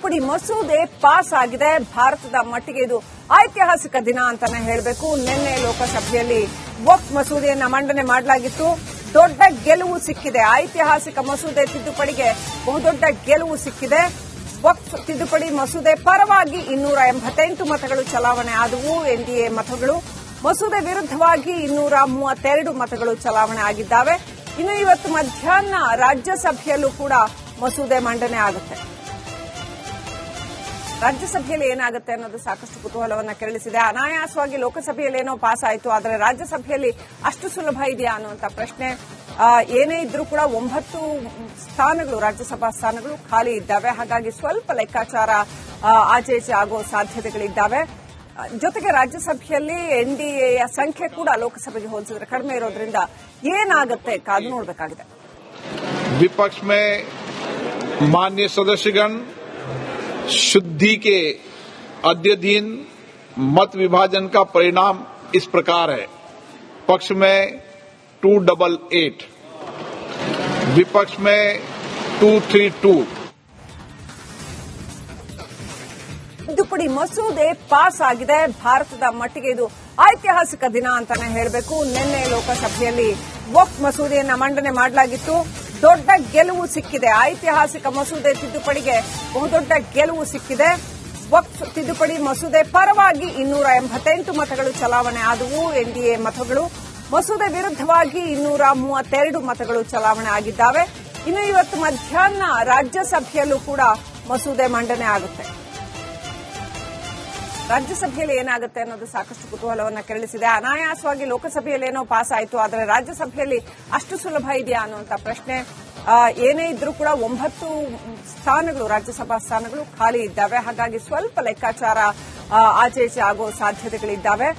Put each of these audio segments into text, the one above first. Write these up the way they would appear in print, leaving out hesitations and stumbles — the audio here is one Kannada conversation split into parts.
ತಿದ್ದುಪಡಿ ಮಸೂದೆ ಪಾಸ್ ಆಗಿದೆ. ಭಾರತದ ಮಟ್ಟಿಗೆ ಇದು ಐತಿಹಾಸಿಕ ದಿನ ಅಂತಾನೆ ಹೇಳಬೇಕು. ನಿನ್ನೆ ಲೋಕಸಭೆಯಲ್ಲಿ ವಕ್ಫ್ ಮಸೂದೆಯನ್ನ ಮಂಡನೆ ಮಾಡಲಾಗಿತ್ತು. ದೊಡ್ಡ ಗೆಲುವು ಸಿಕ್ಕಿದೆ. ಐತಿಹಾಸಿಕ ಮಸೂದೆ ತಿದ್ದುಪಡಿಗೆ ಬಹುದೊಡ್ಡ ಗೆಲುವು ಸಿಕ್ಕಿದೆ. ವಕ್ಫ್ ತಿದ್ದುಪಡಿ ಮಸೂದೆ ಪರವಾಗಿ 288 ಮತಗಳು ಚಲಾವಣೆ ಆದವು. ಎನ್ಡಿಎ ಮತಗಳು. ಮಸೂದೆ ವಿರುದ್ಧವಾಗಿ 232 ಮತಗಳು ಚಲಾವಣೆ ಆಗಿದ್ದಾವೆ. ಇನ್ನು ಇವತ್ತು ಮಧ್ಯಾಹ್ನ ರಾಜ್ಯಸಭೆಯಲ್ಲೂ ಕೂಡ ಮಸೂದೆ ಮಂಡನೆ ಆಗುತ್ತೆ. ರಾಜ್ಯಸಭೆಯಲ್ಲಿ ಏನಾಗುತ್ತೆ ಅನ್ನೋದು ಸಾಕಷ್ಟು ಕುತೂಹಲವನ್ನ ಕೆರಳಿಸಿದೆ. ಅನಾಯಾಸವಾಗಿ ಲೋಕಸಭೆಯಲ್ಲಿ ಏನೋ ಪಾಸ್ ಆಯಿತು, ಆದರೆ ರಾಜ್ಯಸಭೆಯಲ್ಲಿ ಅಷ್ಟು ಸುಲಭ ಇದೆಯಾ ಅನ್ನುವಂಥ ಪ್ರಶ್ನೆ. ಏನೇ ಇದ್ರೂ ಕೂಡ 9 ಸ್ಥಾನಗಳು, ರಾಜ್ಯಸಭಾ ಸ್ಥಾನಗಳು ಖಾಲಿ ಇದ್ದಾವೆ. ಹಾಗಾಗಿ ಸ್ವಲ್ಪ ಲೆಕ್ಕಾಚಾರ ಆಚೆ ಆಗೋ ಸಾಧ್ಯತೆಗಳಿದ್ದಾವೆ. ಜೊತೆಗೆ ರಾಜ್ಯಸಭೆಯಲ್ಲಿ ಎನ್ಡಿಎಯ ಸಂಖ್ಯೆ ಕೂಡ ಲೋಕಸಭೆಗೆ ಹೋಲಿಸಿದ್ರೆ ಕಡಿಮೆ ಇರೋದ್ರಿಂದ ಏನಾಗುತ್ತೆ ಕಾದು ನೋಡಬೇಕಾಗಿದೆ. विपक्ष में माननीय सदस्यगण शुद्धि के अद्यतन मत विभाजन का परिणाम इस प्रकार है। पक्ष में 288, विपक्ष में 232। ತಿದ್ದುಪಡಿ ಮಸೂದೆ ಪಾಸ್ ಆಗಿದೆ. ಭಾರತದ ಮಟ್ಟಿಗೆ ಇದು ಐತಿಹಾಸಿಕ ದಿನ ಅಂತಾನೆ ಹೇಳಬೇಕು. ನಿನ್ನೆ ಲೋಕಸಭೆಯಲ್ಲಿ ವಕ್ಫ್ ಮಸೂದೆಯನ್ನ ಮಂಡನೆ ಮಾಡಲಾಗಿತ್ತು. ದೊಡ್ಡ ಗೆಲುವು ಸಿಕ್ಕಿದೆ. ಐತಿಹಾಸಿಕ ಮಸೂದೆ ತಿದ್ದುಪಡಿಗೆ ಬಹುದೊಡ್ಡ ಗೆಲುವು ಸಿಕ್ಕಿದೆ. ವಕ್ಫ್ ತಿದ್ದುಪಡಿ ಮಸೂದೆ ಪರವಾಗಿ 288 ಮತಗಳು ಚಲಾವಣೆ ಆದವು. ಎನ್ಡಿಎ ಮತಗಳು. ಮಸೂದೆ ವಿರುದ್ಧವಾಗಿ 232 ಮತಗಳು ಚಲಾವಣೆ ಆಗಿದ್ದಾವೆ. ಇನ್ನು ಇವತ್ತು ಮಧ್ಯಾಹ್ನ ರಾಜ್ಯಸಭೆಯಲ್ಲೂ ಕೂಡ ಮಸೂದೆ ಮಂಡನೆ ಆಗುತ್ತೆ. ರಾಜ್ಯಸಭೆಯಲ್ಲಿ ಏನಾಗುತ್ತೆ ಅನ್ನೋದು ಸಾಕಷ್ಟು ಕುತೂಹಲವನ್ನ ಕೆರಳಿಸಿದೆ. ಅನಾಯಾಸವಾಗಿ ಲೋಕಸಭೆಯಲ್ಲಿ ಏನೋ ಪಾಸ್ ಆಯಿತು, ಆದರೆ ರಾಜ್ಯಸಭೆಯಲ್ಲಿ ಅಷ್ಟು ಸುಲಭ ಇದೆಯಾ ಅನ್ನುವಂಥ ಪ್ರಶ್ನೆ. ಏನೇ ಇದ್ರೂ ಕೂಡ 9 ಸ್ಥಾನಗಳು, ರಾಜ್ಯಸಭಾ ಸ್ಥಾನಗಳು ಖಾಲಿ ಇದ್ದಾವೆ. ಹಾಗಾಗಿ ಸ್ವಲ್ಪ ಲೆಕ್ಕಾಚಾರ ಆಚೆ ಆಗೋ ಸಾಧ್ಯತೆಗಳಿದ್ದಾವೆ.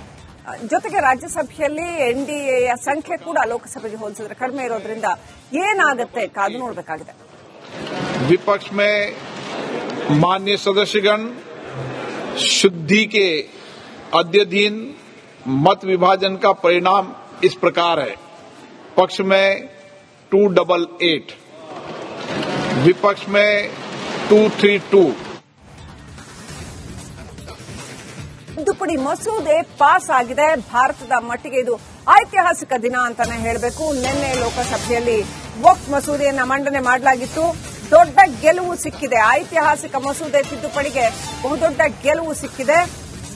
ಜೊತೆಗೆ ರಾಜ್ಯಸಭೆಯಲ್ಲಿ ಎನ್ಡಿಎಯ ಸಂಖ್ಯೆ ಕೂಡ ಲೋಕಸಭೆಗೆ ಹೋಲಿಸಿದ್ರೆ ಕಡಿಮೆ ಇರೋದ್ರಿಂದ ಏನಾಗುತ್ತೆ ಕಾದು ನೋಡಬೇಕಾಗಿದೆ. विपक्ष में माननीय सदस्यगण शुद्धि के अद्यतन मत विभाजन का परिणाम इस प्रकार है। पक्ष में 288, विपक्ष में 232। ತಿದ್ದುಪಡಿ ಮಸೂದೆ ಪಾಸ್ ಆಗಿದೆ. ಭಾರತದ ಮಟ್ಟಿಗೆ ಇದು ಐತಿಹಾಸಿಕ ದಿನ ಅಂತಾನೆ ಹೇಳಬೇಕು. ನಿನ್ನೆ ಲೋಕಸಭೆಯಲ್ಲಿ ವಕ್ಫ್ ಮಸೂದೆಯನ್ನ ಮಂಡನೆ ಮಾಡಲಾಗಿತ್ತು. ದೊಡ್ಡ ಗೆಲುವು ಸಿಕ್ಕಿದೆ. ಐತಿಹಾಸಿಕ ಮಸೂದೆ ತಿದ್ದುಪಡಿಗೆ ಬಹುದೊಡ್ಡ ಗೆಲುವು ಸಿಕ್ಕಿದೆ.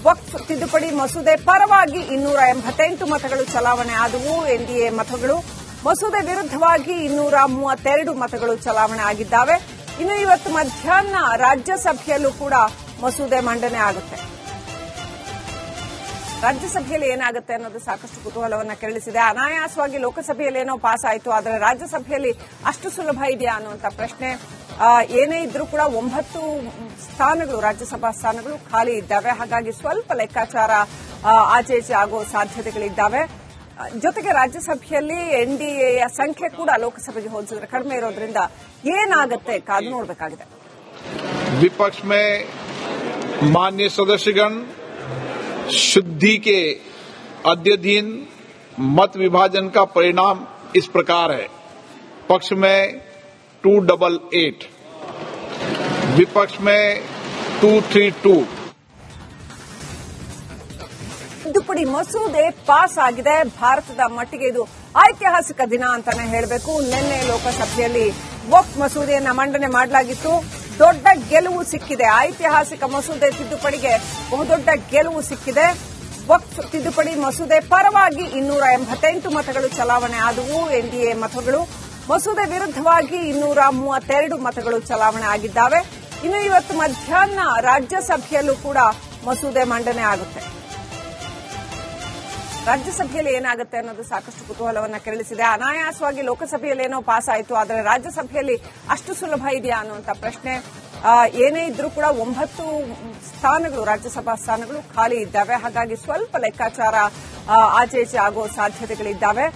ವಕ್ಫ್ ತಿದ್ದುಪಡಿ ಮಸೂದೆ ಪರವಾಗಿ 288 ಮತಗಳು ಚಲಾವಣೆ ಆದವು. ಎನ್ಡಿಎ ಮತಗಳು. ಮಸೂದೆ ವಿರುದ್ಧವಾಗಿ 232 ಮತಗಳು ಚಲಾವಣೆ ಆಗಿದ್ದಾವೆ. ಇನ್ನು ಇವತ್ತು ಮಧ್ಯಾಹ್ನ ರಾಜ್ಯಸಭೆಯಲ್ಲೂ ಕೂಡ ಮಸೂದೆ ಮಂಡನೆ ಆಗುತ್ತೆ. ರಾಜ್ಯಸಭೆಯಲ್ಲಿ ಏನಾಗುತ್ತೆ ಅನ್ನೋದು ಸಾಕಷ್ಟು ಕುತೂಹಲವನ್ನ ಕೆರಳಿಸಿದೆ. ಅನಾಯಾಸವಾಗಿ ಲೋಕಸಭೆಯಲ್ಲಿ ಏನೋ ಪಾಸ್ ಆಯಿತು, ಆದರೆ ರಾಜ್ಯಸಭೆಯಲ್ಲಿ ಅಷ್ಟು ಸುಲಭ ಇದೆಯಾ ಅನ್ನುವಂಥ ಪ್ರಶ್ನೆ. ಏನೇ ಇದ್ರೂ ಕೂಡ 9 ಸ್ಥಾನಗಳು, ರಾಜ್ಯಸಭಾ ಸ್ಥಾನಗಳು ಖಾಲಿ ಇದ್ದಾವೆ. ಹಾಗಾಗಿ ಸ್ವಲ್ಪ ಲೆಕ್ಕಾಚಾರ ಆಚೆ ಆಗೋ ಸಾಧ್ಯತೆಗಳಿದ್ದಾವೆ. ಜೊತೆಗೆ ರಾಜ್ಯಸಭೆಯಲ್ಲಿ ಎನ್ಡಿಎಯ ಸಂಖ್ಯೆ ಕೂಡ ಲೋಕಸಭೆಗೆ ಹೋಲಿಸಿದ್ರೆ ಕಡಿಮೆ ಇರೋದ್ರಿಂದ ಏನಾಗುತ್ತೆ ಕಾದು ನೋಡಬೇಕಾಗಿದೆ. विपक्ष में माननीय सदस्यगण शुद्धि के अद्यतन मत विभाजन का परिणाम इस प्रकार है। पक्ष में 288, विपक्ष में 232। ತಿದ್ದುಪಡಿ ಮಸೂದೆ ಪಾಸ್ ಆಗಿದೆ. ಭಾರತದ ಮಟ್ಟಿಗೆ ಇದು ಐತಿಹಾಸಿಕ ದಿನ ಅಂತಾನೆ ಹೇಳಬೇಕು. ನಿನ್ನೆ ಲೋಕಸಭೆಯಲ್ಲಿ ವಕ್ಫ್ ಮಸೂದೆಯನ್ನ ಮಂಡನೆ ಮಾಡಲಾಗಿತ್ತು. ದೊಡ್ಡ ಗೆಲುವು ಸಿಕ್ಕಿದೆ. ಐತಿಹಾಸಿಕ ಮಸೂದೆ ತಿದ್ದುಪಡಿಗೆ ಬಹುದೊಡ್ಡ ಗೆಲುವು ಸಿಕ್ಕಿದೆ. ವಕ್ಫ್ ತಿದ್ದುಪಡಿ ಮಸೂದೆ ಪರವಾಗಿ 288 ಮತಗಳು ಚಲಾವಣೆ ಆದವು. ಎನ್ಡಿಎ ಮತಗಳು. ಮಸೂದೆ ವಿರುದ್ಧವಾಗಿ 232 ಮತಗಳು ಚಲಾವಣೆ ಆಗಿದ್ದಾವೆ. ಇನ್ನು ಇವತ್ತು ಮಧ್ಯಾಹ್ನ ರಾಜ್ಯಸಭೆಯಲ್ಲೂ ಕೂಡ ಮಸೂದೆ ಮಂಡನೆ ಆಗುತ್ತೆ. ರಾಜ್ಯಸಭೆಯಲ್ಲಿ ಏನಾಗುತ್ತೆ ಅನ್ನೋದು ಸಾಕಷ್ಟು ಕುತೂಹಲವನ್ನ ಕೆರಳಿಸಿದೆ. ಅನಾಯಾಸವಾಗಿ ಲೋಕಸಭೆಯಲ್ಲಿ ಏನೋ ಪಾಸ್ ಆಯಿತು, ಆದರೆ ರಾಜ್ಯಸಭೆಯಲ್ಲಿ ಅಷ್ಟು ಸುಲಭ ಇದೆಯಾ ಅನ್ನುವಂಥ ಪ್ರಶ್ನೆ. ಏನೇ ಇದ್ರೂ ಕೂಡ 9 ಸ್ಥಾನಗಳು, ರಾಜ್ಯಸಭಾ ಸ್ಥಾನಗಳು ಖಾಲಿ ಇದ್ದಾವೆ. ಹಾಗಾಗಿ ಸ್ವಲ್ಪ ಲೆಕ್ಕಾಚಾರ ಆಚೆ ಆಗೋ ಸಾಧ್ಯತೆಗಳಿದ್ದಾವೆ.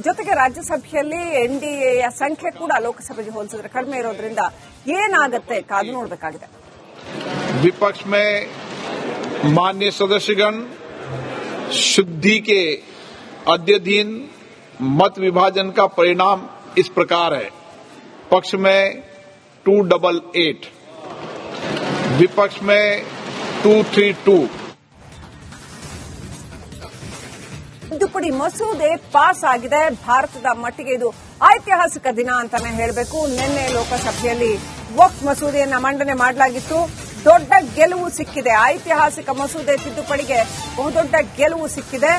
ಜೊತೆಗೆ ರಾಜ್ಯಸಭೆಯಲ್ಲಿ ಎನ್ಡಿಎಯ ಸಂಖ್ಯೆ ಕೂಡ ಲೋಕಸಭೆಗೆ ಹೋಲಿಸಿದ್ರೆ ಕಡಿಮೆ ಇರೋದ್ರಿಂದ ಏನಾಗುತ್ತೆ ಕಾದು ನೋಡಬೇಕಾಗಿದೆ. विपक्ष में माननीय सदस्यगण शुद्धि के अद्यतन मत विभाजन का परिणाम इस प्रकार है। पक्ष में 288, विपक्ष में 232। ತಿದ್ದುಪಡಿ ಮಸೂದೆ ಪಾಸ್ ಆಗಿದೆ. ಭಾರತದ ಮಟ್ಟಿಗೆ ಇದು ಐತಿಹಾಸಿಕ ದಿನ ಅಂತಾನೆ ಹೇಳಬೇಕು. ನಿನ್ನೆ ಲೋಕಸಭೆಯಲ್ಲಿ ವಕ್ಫ್ ಮಸೂದೆಯನ್ನ ಮಂಡನೆ ಮಾಡಲಾಗಿತ್ತು. ದೊಡ್ಡ ಗೆಲುವು ಸಿಕ್ಕಿದೆ. ಐತಿಹಾಸಿಕ ಮಸೂದೆ ತಿದ್ದುಪಡಿಗೆ ಬಹುದೊಡ್ಡ ಗೆಲುವು ಸಿಕ್ಕಿದೆ.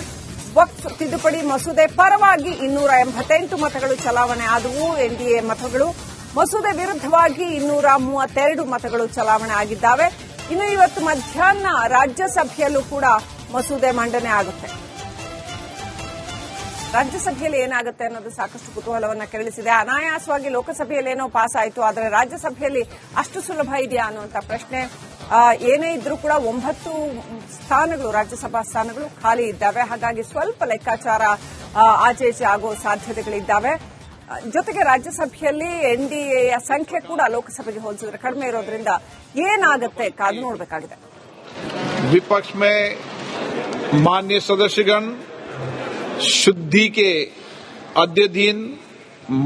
ವಕ್ಫ್ ತಿದ್ದುಪಡಿ ಮಸೂದೆ ಪರವಾಗಿ 288 ಮತಗಳು ಚಲಾವಣೆ ಆದವು, ಎನ್ಡಿಎ ಮತಗಳು. ಮಸೂದೆ ವಿರುದ್ಧವಾಗಿ 232 ಮತಗಳು ಚಲಾವಣೆ ಆಗಿದ್ದಾವೆ. ಇನ್ನು ಇವತ್ತು ಮಧ್ಯಾಹ್ನ ರಾಜ್ಯಸಭೆಯಲ್ಲೂ ಕೂಡ ಮಸೂದೆ ಮಂಡನೆ ಆಗುತ್ತೆ. ರಾಜ್ಯಸಭೆಯಲ್ಲಿ ಏನಾಗುತ್ತೆ ಅನ್ನೋದು ಸಾಕಷ್ಟು ಕುತೂಹಲವನ್ನ ಕೆರಳಿಸಿದೆ. ಅನಾಯಾಸವಾಗಿ ಲೋಕಸಭೆಯಲ್ಲಿ ಏನೋ ಪಾಸ್ ಆಯಿತು, ಆದರೆ ರಾಜ್ಯಸಭೆಯಲ್ಲಿ ಅಷ್ಟು ಸುಲಭ ಇದೆಯಾ ಅನ್ನುವಂಥ ಪ್ರಶ್ನೆ. ಏನೇ ಇದ್ರೂ ಕೂಡ 9 ಸ್ಥಾನಗಳು, ರಾಜ್ಯಸಭಾ ಸ್ಥಾನಗಳು ಖಾಲಿ ಇದ್ದಾವೆ. ಹಾಗಾಗಿ ಸ್ವಲ್ಪ ಲೆಕ್ಕಾಚಾರ ಆಚೆ ಈಚೆ ಆಗೋ ಸಾಧ್ಯತೆಗಳಿದ್ದಾವೆ. ಜೊತೆಗೆ ರಾಜ್ಯಸಭೆಯಲ್ಲಿ ಎನ್ಡಿಎಯ ಸಂಖ್ಯೆ ಕೂಡ ಲೋಕಸಭೆಗೆ ಹೋಲಿಸಿದ್ರೆ ಕಡಿಮೆ ಇರೋದ್ರಿಂದ ಏನಾಗುತ್ತೆ ಕಾದು ನೋಡಬೇಕಾಗಿದೆ. विपक्ष में माननीय सदस्यगण शुद्धि के अद्यतन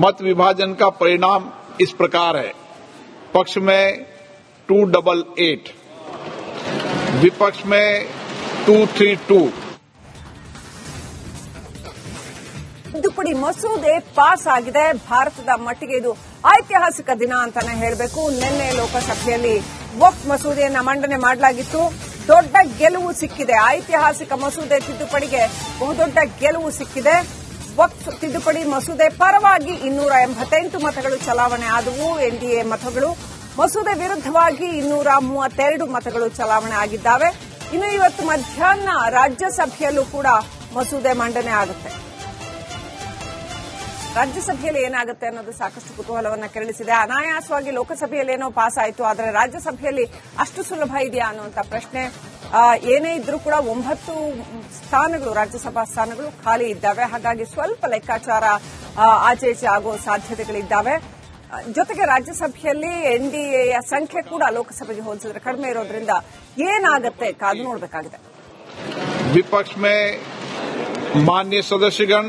मत विभाजन का परिणाम इस प्रकार है। पक्ष में 288, विपक्ष में 232। ತಿದ್ದುಪಡಿ ಮಸೂದೆ ಪಾಸ್ ಆಗಿದೆ. ಭಾರತದ ಮಟ್ಟಿಗೆ ಇದು ಐತಿಹಾಸಿಕ ದಿನ ಅಂತಾನೆ ಹೇಳಬೇಕು. ನಿನ್ನೆ ಲೋಕಸಭೆಯಲ್ಲಿ ವಕ್ಫ್ ಮಸೂದೆಯನ್ನ ಮಂಡನೆ ಮಾಡಲಾಗಿತ್ತು. ದೊಡ್ಡ ಗೆಲುವು ಸಿಕ್ಕಿದೆ. ಐತಿಹಾಸಿಕ ಮಸೂದೆ ತಿದ್ದುಪಡಿಗೆ ಬಹುದೊಡ್ಡ ಗೆಲುವು ಸಿಕ್ಕಿದೆ. ವಕ್ಫ್ ತಿದ್ದುಪಡಿ ಮಸೂದೆ ಪರವಾಗಿ 288 ಮತಗಳು ಚಲಾವಣೆ ಆದವು, ಎನ್ಡಿಎ ಮತಗಳು. ಮಸೂದೆ ವಿರುದ್ಧವಾಗಿ 232 ಮತಗಳು ಚಲಾವಣೆ ಆಗಿದ್ದಾವೆ. ಇನ್ನು ಇವತ್ತು ಮಧ್ಯಾಹ್ನ ರಾಜ್ಯಸಭೆಯಲ್ಲೂ ಕೂಡ ಮಸೂದೆ ಮಂಡನೆ ಆಗುತ್ತೆ. ರಾಜ್ಯಸಭೆಯಲ್ಲಿ ಏನಾಗುತ್ತೆ ಅನ್ನೋದು ಸಾಕಷ್ಟು ಕುತೂಹಲವನ್ನ ಕೆರಳಿಸಿದೆ. ಅನಾಯಾಸವಾಗಿ ಲೋಕಸಭೆಯಲ್ಲಿ ಏನೋ ಪಾಸ್ ಆಯಿತು, ಆದರೆ ರಾಜ್ಯಸಭೆಯಲ್ಲಿ ಅಷ್ಟು ಸುಲಭ ಇದೆಯಾ ಅನ್ನುವಂಥ ಪ್ರಶ್ನೆ. ಏನೇ ಇದ್ರೂ ಕೂಡ 9 ಸ್ಥಾನಗಳು, ರಾಜ್ಯಸಭಾ ಸ್ಥಾನಗಳು ಖಾಲಿ ಇದ್ದಾವೆ. ಹಾಗಾಗಿ ಸ್ವಲ್ಪ ಲೆಕ್ಕಾಚಾರ ಆಚೆ ಈಚೆ ಆಗೋ ಸಾಧ್ಯತೆಗಳಿದ್ದಾವೆ. ಜೊತೆಗೆ ರಾಜ್ಯಸಭೆಯಲ್ಲಿ ಎನ್ಡಿಎಯ ಸಂಖ್ಯೆ ಕೂಡ ಲೋಕಸಭೆಗೆ ಹೋಲಿಸಿದ್ರೆ ಕಡಿಮೆ ಇರೋದ್ರಿಂದ ಏನಾಗುತ್ತೆ ಕಾದು ನೋಡಬೇಕಾಗಿದೆ. विपक्ष में माननीय सदस्यगण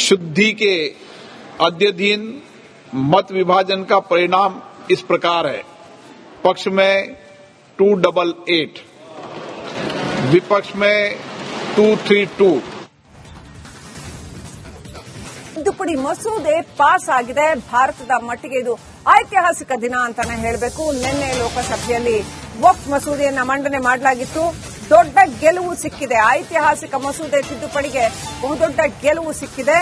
शुद्धि के अद्यतन मत विभाजन का परिणाम इस प्रकार है। पक्ष में 288, विपक्ष में 232। ತಿದ್ದುಪಡಿ ಮಸೂದೆ ಪಾಸ್ ಆಗಿದೆ. ಭಾರತದ ಮಟ್ಟಿಗೆ ಇದು ಐತಿಹಾಸಿಕ ದಿನ ಅಂತಾನೆ ಹೇಳಬೇಕು. ನಿನ್ನೆ ಲೋಕಸಭೆಯಲ್ಲಿ ವಕ್ಫ್ ಮಸೂದೆಯನ್ನ ಮಂಡನೆ ಮಾಡಲಾಗಿತ್ತು. ದೊಡ್ಡ ಗೆಲುವು ಸಿಕ್ಕಿದೆ. ಐತಿಹಾಸಿಕ ಮಸೂದೆ ತಿದ್ದುಪಡಿಗೆ ಬಹುದೊಡ್ಡ ಗೆಲುವು ಸಿಕ್ಕಿದೆ.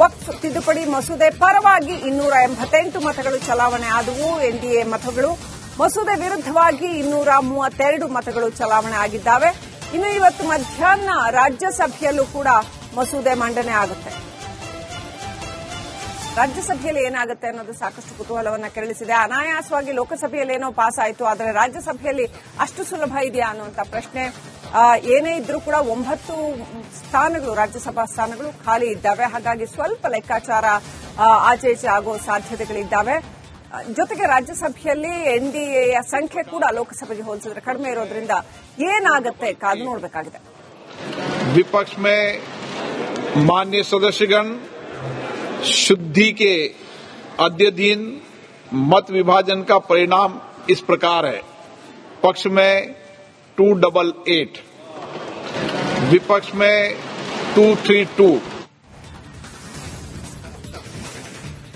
ವಕ್ಫ್ ತಿದ್ದುಪಡಿ ಮಸೂದೆ ಪರವಾಗಿ 288 ಮತಗಳು ಚಲಾವಣೆ ಆದವು, ಎನ್ಡಿಎ ಮತಗಳು. ಮಸೂದೆ ವಿರುದ್ಧವಾಗಿ 232 ಮತಗಳು ಚಲಾವಣೆ ಆಗಿದ್ದಾವೆ. ಇನ್ನು ಇವತ್ತು ಮಧ್ಯಾಹ್ನ ರಾಜ್ಯಸಭೆಯಲ್ಲೂ ಕೂಡ ಮಸೂದೆ ಮಂಡನೆ ಆಗುತ್ತೆ. ರಾಜ್ಯಸಭೆಯಲ್ಲಿ ಏನಾಗುತ್ತೆ ಅನ್ನೋದು ಸಾಕಷ್ಟು ಕುತೂಹಲವನ್ನ ಕೆರಳಿಸಿದೆ. ಅನಾಯಾಸವಾಗಿ ಲೋಕಸಭೆಯಲ್ಲಿ ಏನೋ ಪಾಸ್ ಆಯಿತು, ಆದರೆ ರಾಜ್ಯಸಭೆಯಲ್ಲಿ ಅಷ್ಟು ಸುಲಭ ಇದೆಯಾ ಅನ್ನುವಂಥ ಪ್ರಶ್ನೆ. ಏನೇ ಇದ್ರೂ ಕೂಡ 9 ಸ್ಥಾನಗಳು, ರಾಜ್ಯಸಭಾ ಸ್ಥಾನಗಳು ಖಾಲಿ ಇದ್ದಾವೆ. ಹಾಗಾಗಿ ಸ್ವಲ್ಪ ಲೆಕ್ಕಾಚಾರ ಆಚೆ ಈಚೆ ಆಗೋ ಸಾಧ್ಯತೆಗಳಿದ್ದಾವೆ. ಜೊತೆಗೆ ರಾಜ್ಯಸಭೆಯಲ್ಲಿ ಎನ್ಡಿಎಯ ಸಂಖ್ಯೆ ಕೂಡ ಲೋಕಸಭೆಗೆ ಹೋಲಿಸಿದ್ರೆ ಕಡಿಮೆ ಇರೋದ್ರಿಂದ ಏನಾಗುತ್ತೆ ಕಾದು ನೋಡಬೇಕಾಗಿದೆ. विपक्ष में माननीय सदस्यगण शुद्धि के अद्यतन मत विभाजन का परिणाम इस प्रकार है। पक्ष में 288, विपक्ष में 232।